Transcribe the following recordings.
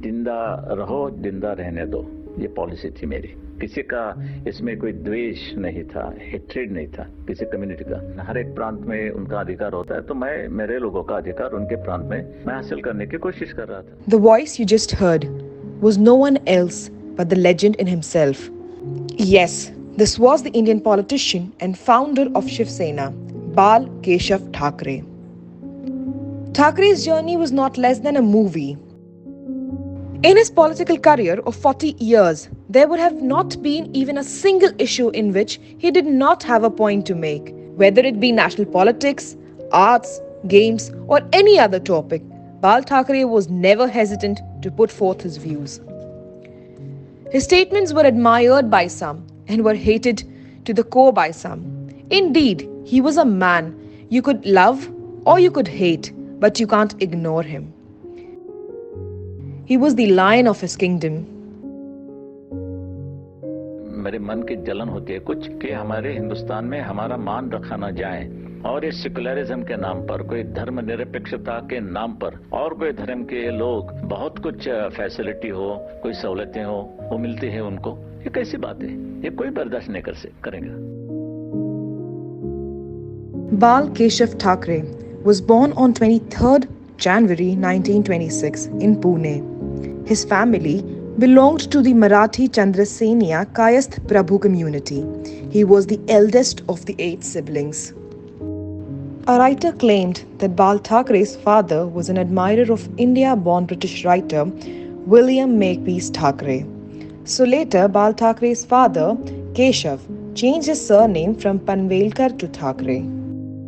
जिंदा रहो, जिंदा रहने दो, ये पॉलिसी थी मेरी। किसी का इसमें कोई द्वेष नहीं था, हेट्रेड नहीं था किसी कम्युनिटी का। हर एक प्रांत में उनका अधिकार होता है, तो मैं मेरे लोगों का अधिकार उनके प्रांत में मैं हासिल करने की कोशिश कर रहा था। The voice you just heard was no one else but the legend in himself. Yes, this was the Indian politician and founder of Shiv Sena, Bal Keshav Thackeray. Thackeray's journey was not less than a movie. In his political career of 40 years, there would have not been even a single issue in which he did not have a point to make. Whether it be national politics, arts, games, or any other topic, Bal Thackeray was never hesitant to put forth his views. His statements were admired by some and were hated to the core by some. Indeed, he was a man you could love or you could hate, but you can't ignore him. He was the lion of his kingdom. मेरे मन की जलन होती है कुछ कि हमारे हिंदुस्तान में हमारा मान रखा ना जाए, और इस सेकुलरिज्म के नाम पर, कोई धर्मनिरपेक्षता के नाम पर और कोई धर्म के लोग बहुत कुछ फैसिलिटी हो, कोई सहूलतें हो, वो मिलती है उनको। ये कैसी बात है? ये कोई बर्दाश्त नहीं करेगा। Bal Keshav Thackeray was born on 23rd January 1926 in Pune. His family belonged to the Marathi Chandrasenia Kayasth Prabhu community. He was the eldest of the 8 siblings. A writer claimed that Bal Thackeray's father was an admirer of India-born British writer William Makepeace Thackeray. So later, Bal Thackeray's father, Keshav, changed his surname from Panvelkar to Thackeray.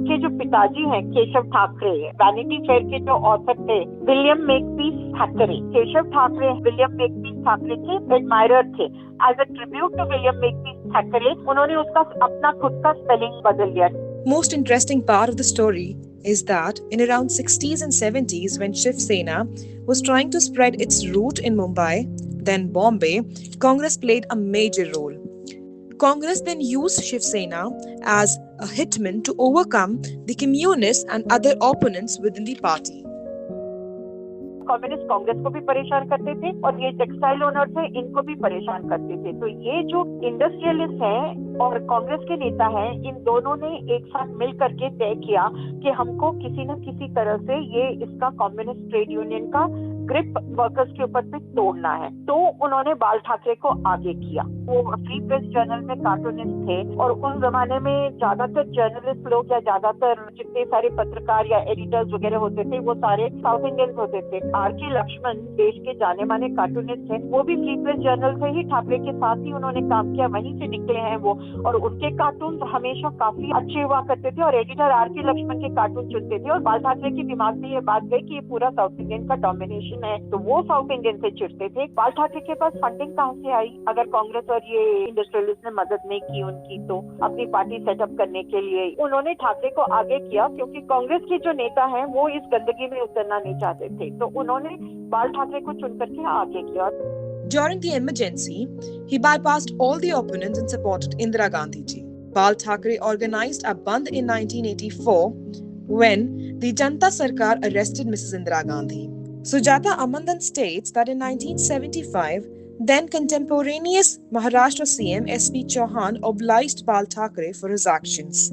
के जो पिताजी हैं Keshav Thackeray, vanity fair के जो author थे William Makepeace Thackeray, Keshav Thackeray William Makepeace Thackeray के admirer थे। As a tribute to William Makepeace Thackeray उन्होंने उसका अपना खुद का स्पेलिंग बदल लिया। Most interesting part of the story is that in around 60s and 70s, when Shiv Sena was trying to spread its root in Mumbai, then Bombay, Congress played a major role. Congress then used Shiv Sena as a hitman to overcome the communists and other opponents within the party. Communist Congress को भी परेशान करते थे और ये textile owners हैं इनको भी परेशान करते थे। तो ये जो इंडस्ट्रियलिस्ट हैं और कांग्रेस के नेता हैं, इन दोनों ने एक साथ मिल करके तय किया कि हमको किसी न किसी तरह से ये इसका कम्युनिस्ट ट्रेड यूनियन का ग्रिप वर्कर्स के ऊपर पे तोड़ना है। तो उन्होंने बाल ठाकरे को आगे किया। वो फ्री प्रेस जर्नल में कार्टूनिस्ट थे और उस जमाने में ज्यादातर जर्नलिस्ट लोग या ज्यादातर जितने सारे पत्रकार या एडिटर्स वगैरह होते थे वो सारे साउथ इंडियंस होते थे। आर.के. लक्ष्मण देश के जाने माने कार्टूनिस्ट हैं, वो भी फ्री प्रेस जर्नल से ही ठाकरे के साथ ही उन्होंने काम किया, वहीं से निकले हैं वो। और उनके कार्टून हमेशा काफी अच्छे हुआ करते थे और एडिटर आर.के. लक्ष्मण के कार्टून चुनते थे। और बाल ठाकरे के दिमाग में ये बात गई कि ये पूरा साउथ इंडियन का डोमिनेशन है, तो वो साउथ इंडियन से चिढ़ते थे। बाल ठाकरे के पास फंडिंग कहाँ से आई? अगर कांग्रेस और ये इंडस्ट्रियलिस्ट ने मदद नहीं की उनकी, तो अपनी पार्टी सेटअप करने के लिए उन्होंने ठाकरे को आगे किया, क्योंकि कांग्रेस के जो नेता हैं वो इस गंदगी में उतरना नहीं चाहते थे। तो उन्होंने बाल ठाकरे को चुन करके आगे किया। During the emergency, he bypassed all the opponents and supported Indira Gandhi ji. Bal Thackeray organized a Bandh in 1984 when the Janata Sarkar arrested Mrs. Indira Gandhi. Sujata Amandan states that in 1975, then contemporaneous Maharashtra CM S.P. Chauhan obliged Bal Thackeray for his actions.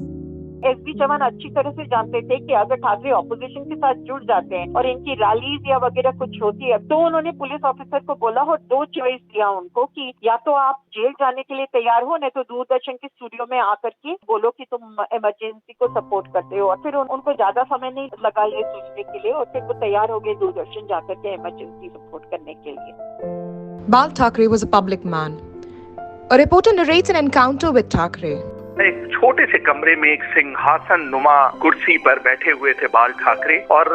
SP. Chauhan अच्छी तरह से जानते थे कि अगर Thackeray opposition के साथ जुड़ जाते हैं और इनकी रैलीज या वगैरह कुछ होती है, तो उन्होंने पुलिस ऑफिसर को बोला और 2 चॉइस दिया उनको कि या तो आप जेल जाने के लिए तैयार हो, नहीं तो दूरदर्शन के स्टूडियो में आकर के बोलो कि तुम इमरजेंसी को सपोर्ट करते हो। और फिर उनको ज्यादा समय नहीं लगा ये सोचने के लिए और फिर वो तैयार हो गए दूरदर्शन जाकर के इमरजेंसी सपोर्ट करने के लिए। Bal Thackeray was a public man. A reporter narrates an encounter with Thackeray. एक छोटे से कमरे में एक सिंहासन नुमा कुर्सी पर बैठे हुए थे बाल ठाकरे। और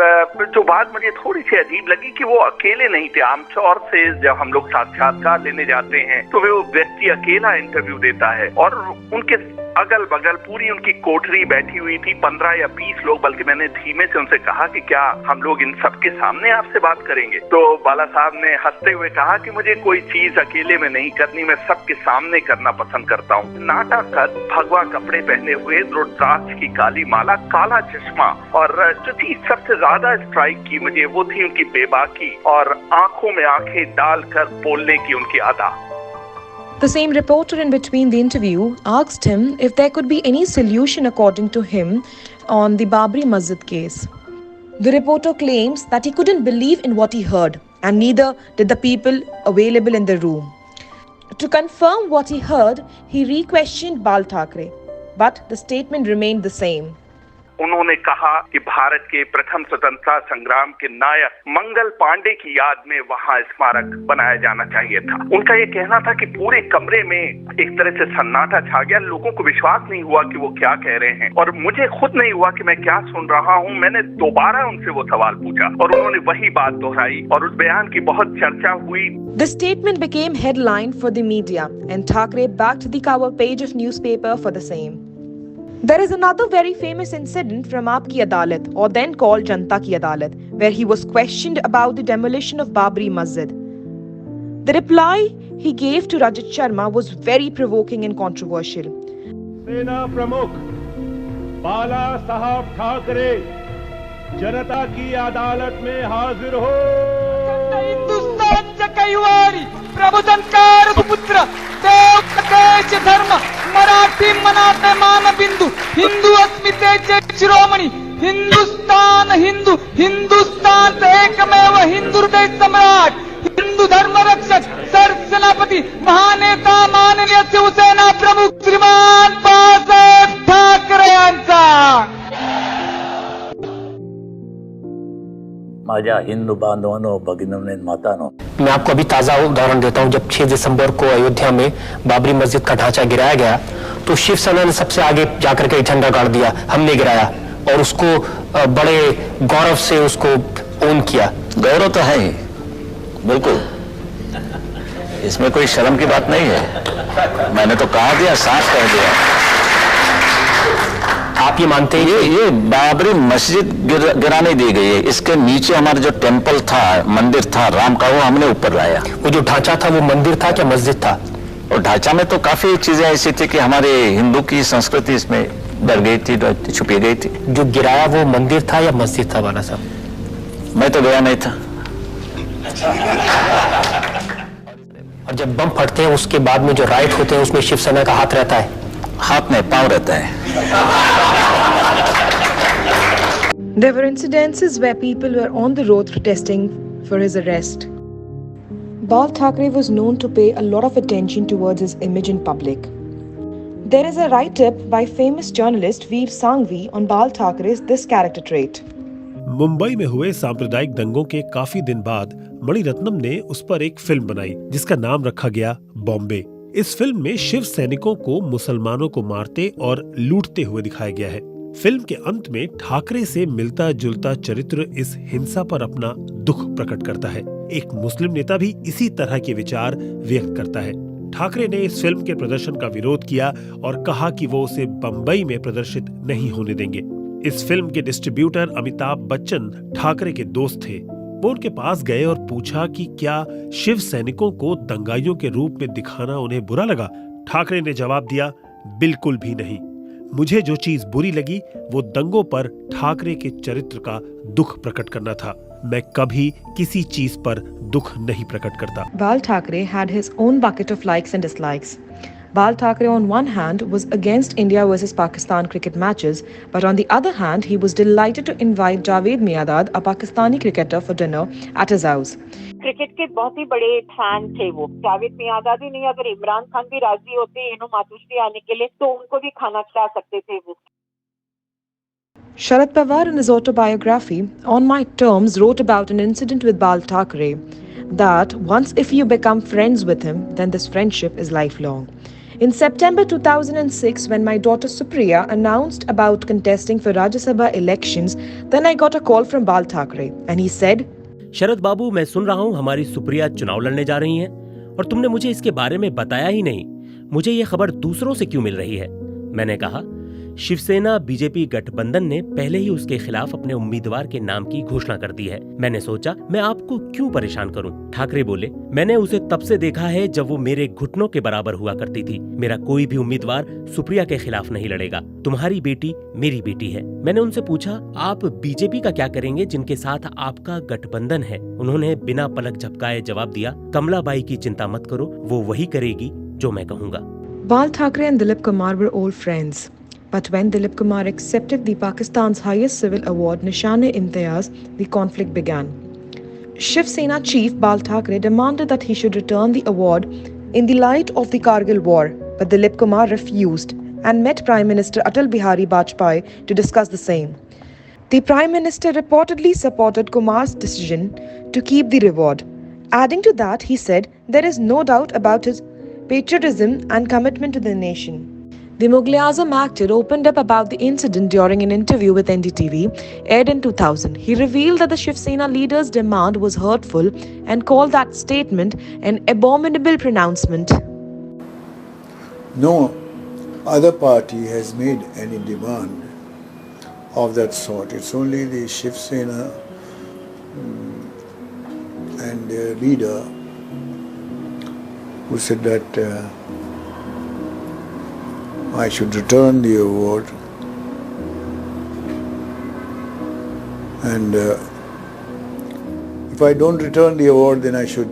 जो बात मुझे थोड़ी सी अजीब लगी कि वो अकेले नहीं थे। आमतौर से जब हम लोग साक्षात्कार लेने जाते हैं तो वो व्यक्ति अकेला इंटरव्यू देता है और उनके अगल बगल पूरी उनकी कोठरी बैठी हुई थी, 15 या 20 लोग। बल्कि मैंने धीमे से उनसे कहा कि क्या हम लोग इन सबके सामने आपसे बात करेंगे? तो बाला साहब ने हंसते हुए कहा कि मुझे कोई चीज अकेले में नहीं करनी, मैं सबके सामने करना पसंद करता हूँ। नाटक भगवान गेरुआ कपड़े पहने हुए, रुद्राक्ष की काली माला, काला चश्मा, और जो चीज सबसे ज्यादा स्ट्राइक की मुझे वो थी उनकी बेबाकी और आंखों में आंखें डालकर बोलने की उनकी अदा। The same reporter in between the interview asked him if there could be any solution according to him on the Babri Masjid case. The reporter claims that he couldn't believe in what he heard, and neither did the people available in the room. To confirm what he heard, he re-questioned Bal Thackeray, but the statement remained the same. उन्होंने कहा कि भारत के प्रथम स्वतंत्रता संग्राम के नायक मंगल पांडे की याद में वहां स्मारक बनाया जाना चाहिए था। उनका ये कहना था कि पूरे कमरे में एक तरह से सन्नाटा छा गया, लोगों को विश्वास नहीं हुआ कि वो क्या कह रहे हैं और मुझे खुद नहीं हुआ कि मैं क्या सुन रहा हूँ। मैंने दोबारा उनसे वो सवाल पूछा और उन्होंने वही बात दोहराई और उस बयान की बहुत चर्चा हुई। The statement became headline for the media, and Thackeray backed the cover page of newspaper for the same. There is another very famous incident from Aap Ki Adalat, or then called Janta Ki Adalat, where he was questioned about the demolition of Babri Masjid. The reply he gave to Rajat Sharma was very provoking and controversial. सेना प्रमुख बाला साहब ठाकरे जनता की अदालत में हाजिर हो। हिंदुस्थानच्या कैवारी प्रबोधनकार पुत्र देश धर्म मराठी मनाचे मानबिंदू हिंदू अस्मितेचे शिरोमणी हिंदुस्तान हिंदू हिंदुस्तान एकमेव हिंदू हृदय सम्राट हिंदू धर्म रक्षक सरसेनापती महानेता माननीय शिवसेना प्रमुख श्रीमान बाळासाहेब ठाकरे यांचा। माझ्या हिंदू बांधवांनो, भगिनींनो आणि मातांनो, मैं आपको अभी ताज़ा उदाहरण देता हूं। जब 6 दिसंबर को अयोध्या में बाबरी मस्जिद का ढांचा गिराया गया तो शिवसेना ने सबसे आगे जाकर के झंडा गाड़ दिया, हमने गिराया, और उसको बड़े गौरव से उसको ओन किया। गौरव तो है ही, बिल्कुल, इसमें कोई शर्म की बात नहीं है। मैंने तो कहा दिया, साफ कह दिया। आप ये मानते हैं ये बाबरी मस्जिद गिराने दी गई है, इसके नीचे हमारा जो टेम्पल था, मंदिर था राम का, वो हमने ऊपर लाया। वो जो ढांचा था वो मंदिर था क्या मस्जिद था? और ढांचा में तो काफी चीजें ऐसी थी कि हमारे हिंदू की संस्कृति इसमें डर गई थी, छुपी गई थी। जो गिराया वो मंदिर था या मस्जिद था बाला साहब? मैं तो गया नहीं था। और जब बम फटते हैं उसके बाद में जो राइट होते हैं उसमें शिवसेना का हाथ रहता है? हाथ में पांव रहता है। There were incidences where people were on the road protesting for his arrest. Bal Thackeray was known to pay a lot of attention towards his image in public. There is a write-up by famous journalist Veer Sanghvi on Bal Thackeray's this character trait. Mumbai में हुए सांप्रदायिक दंगों के काफी दिन बाद मणिरत्नम ने उस पर एक फिल्म बनाई जिसका नाम रखा गया बॉम्बे। इस फिल्म में शिव सैनिकों को मुसलमानों को मारते और लूटते हुए दिखाया गया है। फिल्म के अंत में ठाकरे से मिलता जुलता चरित्र इस हिंसा पर अपना दुख प्रकट करता है। एक मुस्लिम नेता भी इसी तरह के विचार व्यक्त करता है। ठाकरे ने इस फिल्म के प्रदर्शन का विरोध किया और कहा कि वो उसे बंबई में प्रदर्शित नहीं होने देंगे। इस फिल्म के डिस्ट्रीब्यूटर अमिताभ बच्चन ठाकरे के दोस्त थे। वो उनके पास गए और पूछा कि क्या शिव सैनिकों को दंगाइयों के रूप में दिखाना उन्हें बुरा लगा। ठाकरे ने जवाब दिया, बिल्कुल भी नहीं। मुझे जो चीज बुरी लगी वो दंगों पर ठाकरे के चरित्र का दुख प्रकट करना था। मैं कभी किसी चीज पर दुख नहीं प्रकट करता। Bal Thackeray had his own bucket of likes and dislikes. Bal Thackeray on one hand was against India versus Pakistan cricket matches, but on the other hand he was delighted to invite Javed Miandad, a Pakistani cricketer, for dinner at his house. Cricket के बहुत ही बड़े fan थे वो। जावेद मियांदाद ही नहीं, अगर इमरान खान भी राजी होते एनो मातुश्री आने के लिए तो उनको भी खाना खिला सकते थे वो। Sharad Pawar in his autobiography, On My Terms, wrote about an incident with Bal Thackeray, that once if you become friends with him, then this friendship is lifelong. In September 2006, when my daughter Supriya announced about contesting for Rajya Sabha elections, then I got a call from Bal Thackeray and he said, शरद बाबू, मैं सुन रहा हूँ हमारी सुप्रिया चुनाव लड़ने जा रही हैं और तुमने मुझे इसके बारे में बताया ही नहीं। मुझे ये खबर दूसरों से क्यों मिल रही है? मैंने कहा, शिवसेना बीजेपी गठबंधन ने पहले ही उसके खिलाफ अपने उम्मीदवार के नाम की घोषणा कर दी है। मैंने सोचा मैं आपको क्यों परेशान करूं। ठाकरे बोले, मैंने उसे तब से देखा है जब वो मेरे घुटनों के बराबर हुआ करती थी। मेरा कोई भी उम्मीदवार सुप्रिया के खिलाफ नहीं लड़ेगा। तुम्हारी बेटी मेरी बेटी है। मैंने उनसे पूछा, आप बीजेपी का क्या करेंगे जिनके साथ आपका गठबंधन है? उन्होंने बिना पलक झपकाए जवाब दिया, कमलाबाई की चिंता मत करो, वो वही करेगी जो मैं कहूँगा। Bal Thackeray and Dilip Kumar were old friends. But when Dilip Kumar accepted the Pakistan's highest civil award, Nishan-e-Imtiyaz, the conflict began. Shiv Sena chief Bal Thackeray demanded that he should return the award in the light of the Kargil war, but Dilip Kumar refused and met Prime Minister Atal Bihari Vajpayee to discuss the same. The Prime Minister reportedly supported Kumar's decision to keep the reward. Adding to that, he said there is no doubt about his patriotism and commitment to the nation. The Mughal-e-Azam actor opened up about the incident during an interview with NDTV, aired in 2000. He revealed that the Shiv Sena leader's demand was hurtful and called that statement an abominable pronouncement. No other party has made any demand of that sort. It's only the Shiv Sena and their leader who said that I should return the award, and if I don't return the award, then I should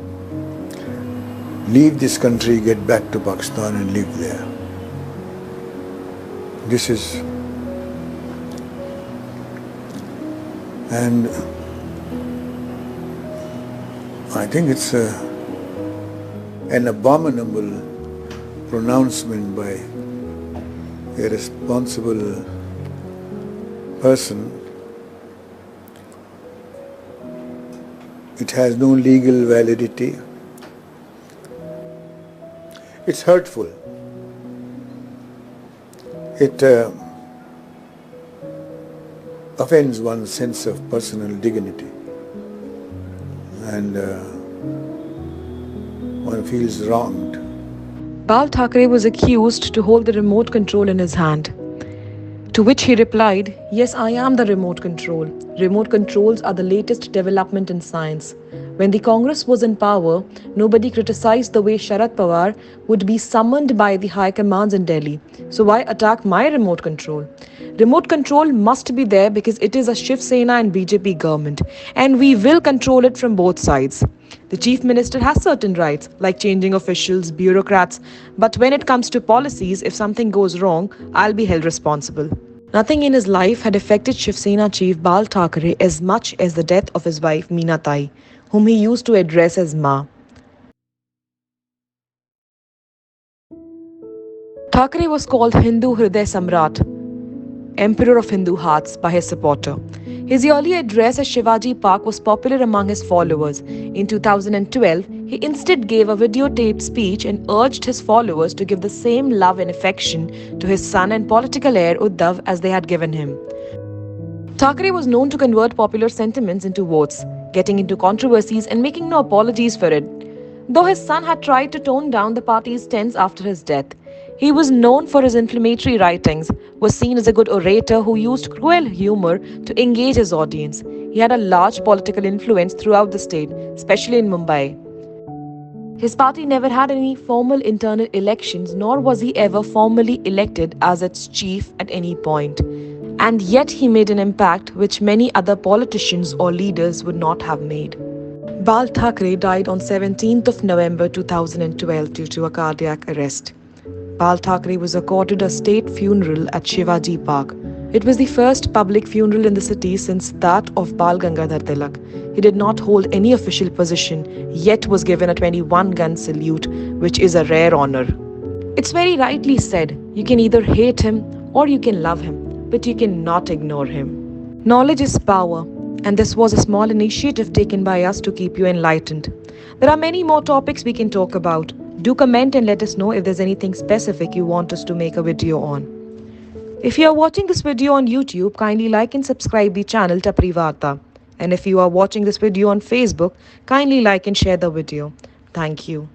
leave this country, get back to Pakistan and live there. This is, and I think it's an abominable pronouncement by a responsible person. It has no legal validity. It's hurtful. It offends one's sense of personal dignity, and one feels wronged. Bal Thackeray was accused to hold the remote control in his hand, to which he replied, "Yes, I am the remote control. Remote controls are the latest development in science. When the Congress was in power, nobody criticized the way Sharad Pawar would be summoned by the high commands in Delhi. So why attack my remote control? Remote control must be there because it is a Shiv Sena and BJP government, and we will control it from both sides. The Chief Minister has certain rights, like changing officials, bureaucrats, but when it comes to policies, if something goes wrong, I'll be held responsible." Nothing in his life had affected Shiv Sena chief Bal Thackeray as much as the death of his wife Meena Tai, whom he used to address as Ma. Thackeray was called Hindu Hriday Samrat, Emperor of Hindu Hearts, by his supporter. His early address at Shivaji Park was popular among his followers. In 2012, he instead gave a videotaped speech and urged his followers to give the same love and affection to his son and political heir Uddhav as they had given him. Thackeray was known to convert popular sentiments into votes, getting into controversies and making no apologies for it. Though his son had tried to tone down the party's stance after his death, he was known for his inflammatory writings, was seen as a good orator who used cruel humor to engage his audience. He had a large political influence throughout the state, especially in Mumbai. His party never had any formal internal elections, nor was he ever formally elected as its chief at any point. And yet he made an impact which many other politicians or leaders would not have made. Bal Thackeray died on 17th of November 2012 due to a cardiac arrest. Bal Thackeray was accorded a state funeral at Shivaji Park. It was the first public funeral in the city since that of Bal Gangadhar Tilak. He did not hold any official position, yet was given a 21-gun salute, which is a rare honor. It's very rightly said, you can either hate him or you can love him, but you cannot ignore him. Knowledge is power, and this was a small initiative taken by us to keep you enlightened. There are many more topics we can talk about. Do comment and let us know if there's anything specific you want us to make a video on. If you are watching this video on YouTube, kindly like and subscribe the channel Tapri Varta. And if you are watching this video on Facebook, kindly like and share the video. Thank you.